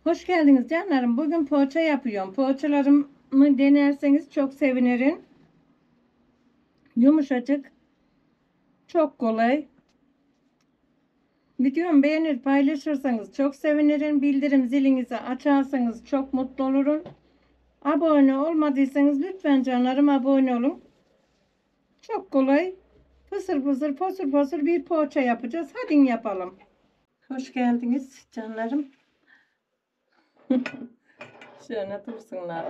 Hoş geldiniz canlarım. Bugün poğaça yapıyorum. Poğaçalarımı denerseniz çok sevinirim. Yumuşacık, çok kolay. Videomu beğenir, paylaşırsanız çok sevinirim. Bildirim zilinizi açarsanız çok mutlu olurum. Abone olmadıysanız lütfen canlarım abone olun. Çok kolay. Fısır fısır, fosur fosur bir poğaça yapacağız. Hadi yapalım. Hoş geldiniz canlarım. Şöyle dursunlar.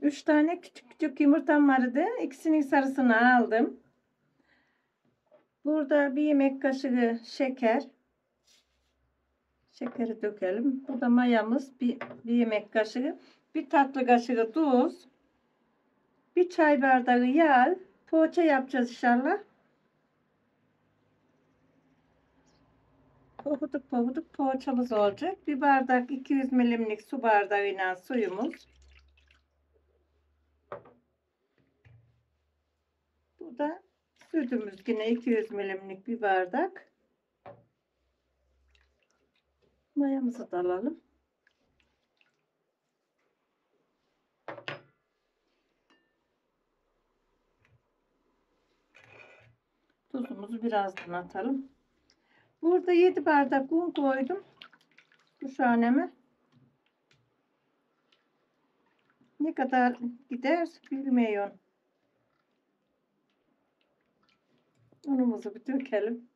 3 tane küçük küçük yumurtam vardı. İkisinin sarısını aldım. Burada bir yemek kaşığı şeker. Şekeri dökelim. Burada mayamız bir yemek kaşığı. Bir tatlı kaşığı tuz. Bir çay bardağı yağ. Poğaça yapacağız inşallah. Pofuduk pofuduk poğaçamız olacak. Bir bardak 200 milimlik su bardağıyla suyumuz. Burada sütümüz yine 200 milimlik bir bardak. Mayamızı da alalım. Tuzumuzu birazdan atalım. Burada 7 bardak un koydum. Bu şaneme. Ne kadar gider bilmiyorum. Unumuzu bir dökelim.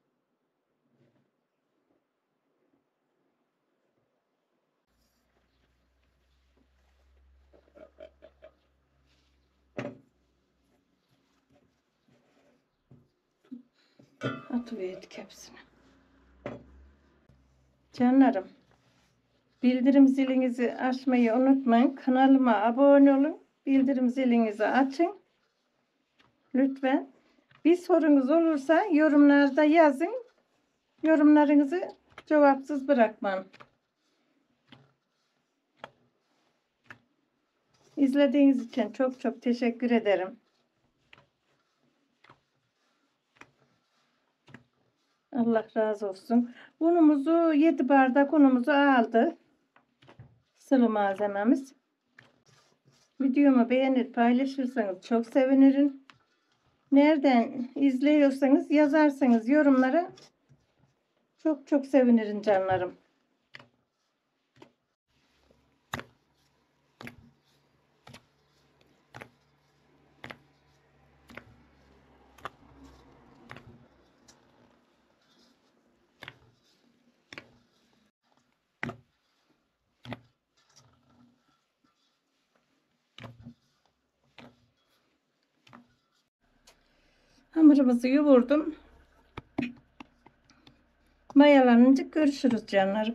Atıverdik hepsini. Canlarım, bildirim zilinizi açmayı unutmayın. Kanalıma abone olun. Bildirim zilinizi açın. Lütfen. Bir sorunuz olursa yorumlarda yazın. Yorumlarınızı cevapsız bırakmayın. İzlediğiniz için çok çok teşekkür ederim. Allah razı olsun. Unumuzu 7 bardak unumuzu aldı. Sıvı malzememiz. Videomu beğenir paylaşırsanız çok sevinirim. Nereden izliyorsanız yazarsanız yorumlara çok çok sevinirim canlarım. Hamurumuzu yoğurdum. Mayalanınca görüşürüz canlarım.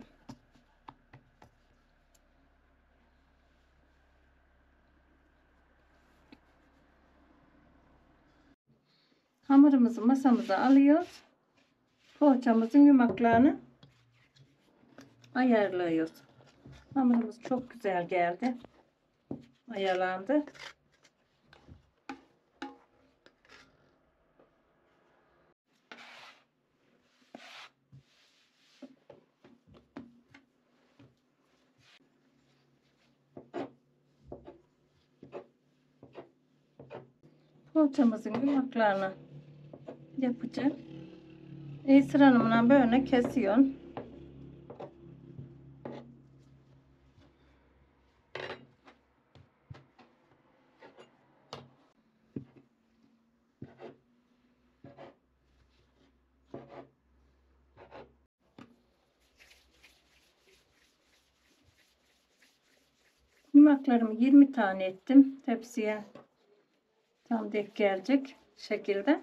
Hamurumuzu masamıza alıyoruz. Poğaçamızın yumaklarını ayarlıyoruz. Hamurumuz çok güzel geldi. Mayalandı. Poğaçamızın yumaklarını yapacağım. Esra Hanım'la böyle kesiyorum. Yumaklarımı 20 tane ettim. Tepsiye tam denk gelecek şekilde.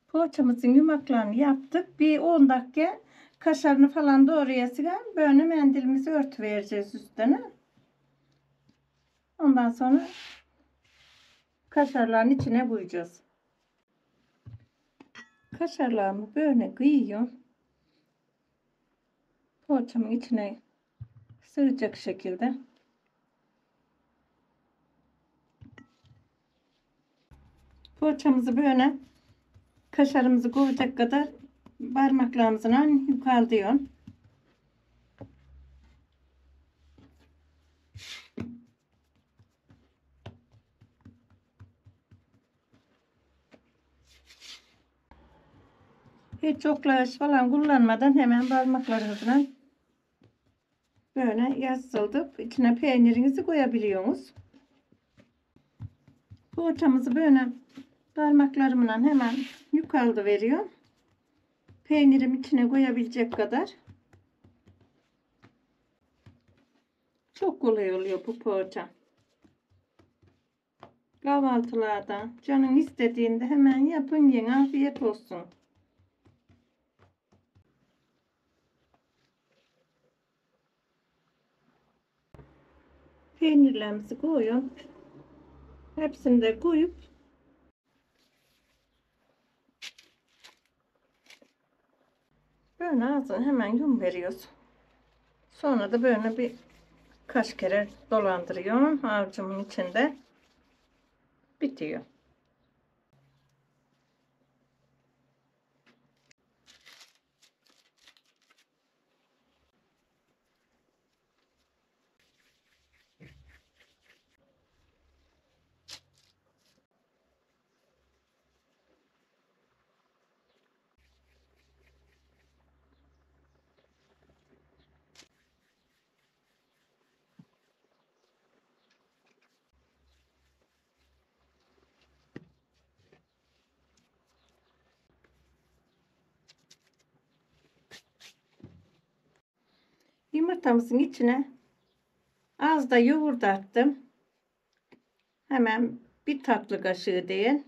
Poğaçamızın yumaklarını yaptık. Bir 10 dakika kaşarını falan doğrayasıya böyle mendilimizi örtüvereceğiz üstüne. Ondan sonra kaşarların içine koyacağız. Kaşarlarımı böyle kıyıyorum. Poğaçamın içine sığacak şekilde. Poğaçamızı böyle kaşarımızı koyacak kadar parmaklarımızla yukarılıyorum. Hiç oklaş falan kullanmadan hemen parmaklarınızla böyle yassıldıp içine peynirinizi koyabiliyorsunuz. Poğaçamızı böyle parmaklarımla hemen yukarıda veriyorum. Peynirim içine koyabilecek kadar. Çok kolay oluyor bu poğaça. Kahvaltılarda canın istediğinde hemen yapın, yiyin. Afiyet olsun. Peynirlerimizi koyuyorum. Hepsini de koyup böyle ağzını hemen yum veriyoruz. Sonra da böyle bir kaç kere dolandırıyorum harcımın içinde. Bitiyor. Yumurtamızın içine az da yoğurt attım. Hemen bir tatlı kaşığı değil.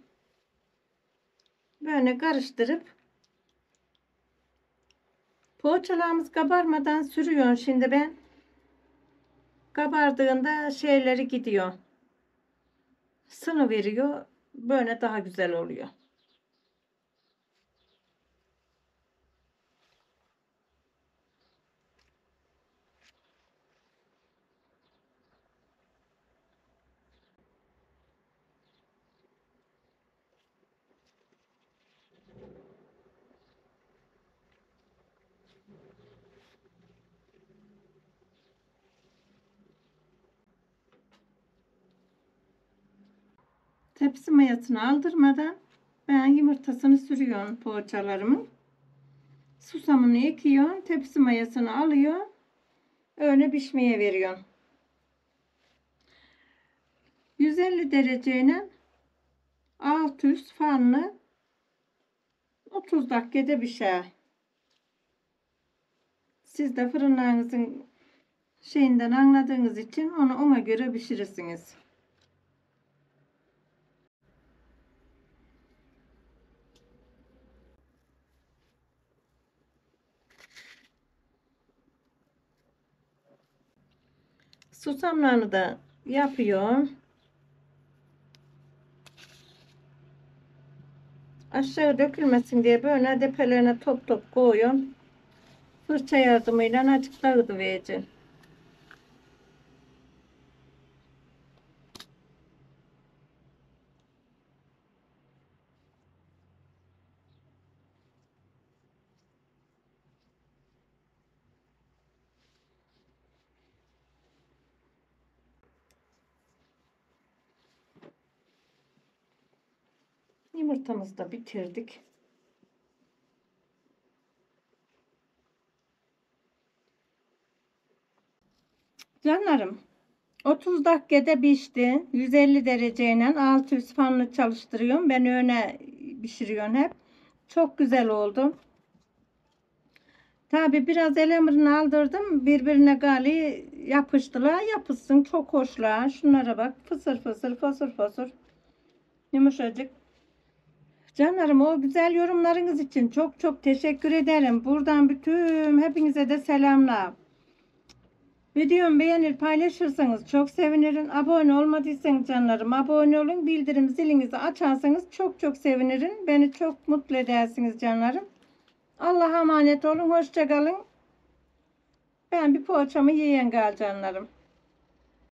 Böyle karıştırıp poğaçalarımız kabarmadan sürüyorum. Şimdi ben kabardığında şeyleri gidiyor. Sını veriyor. Böyle daha güzel oluyor. Tepsi mayasını aldırmadan ben yumurtasını sürüyorum poğaçalarımın. Susamını ekiyorum. Tepsi mayasını alıyor. Öyle pişmeye veriyorum. 150 dereceyle alt üst fanlı 30 dakikada pişer. Siz de fırınlarınızın şeyinden anladığınız için onu ona göre pişirirsiniz. Susamlarını da yapıyorum. Aşağı dökülmesin diye böyle depelerine top top koyuyorum. Fırça yardımıyla azıcık dağıtıvereceğim. Yumurtamızı da bitirdik. Canlarım, 30 dakikada pişti. 150 dereceyle alt üst fanlı çalıştırıyorum. Ben öne pişiriyorum hep. Çok güzel oldu. Tabi biraz elemirini aldırdım. Birbirine gali yapıştılar. Yapışsın, çok hoşlar. Şunlara bak. Fısır fısır, fosur fosur. Yumuşacık. Canlarım, o güzel yorumlarınız için çok çok teşekkür ederim. Buradan bütün hepinize de selamlar. Videomu beğenir paylaşırsanız çok sevinirim. Abone olmadıysanız canlarım abone olun. Bildirim zilinizi açarsanız çok çok sevinirim. Beni çok mutlu edersiniz canlarım. Allah'a emanet olun. Hoşça kalın. Ben bir poğaçamı yiyen gal canlarım.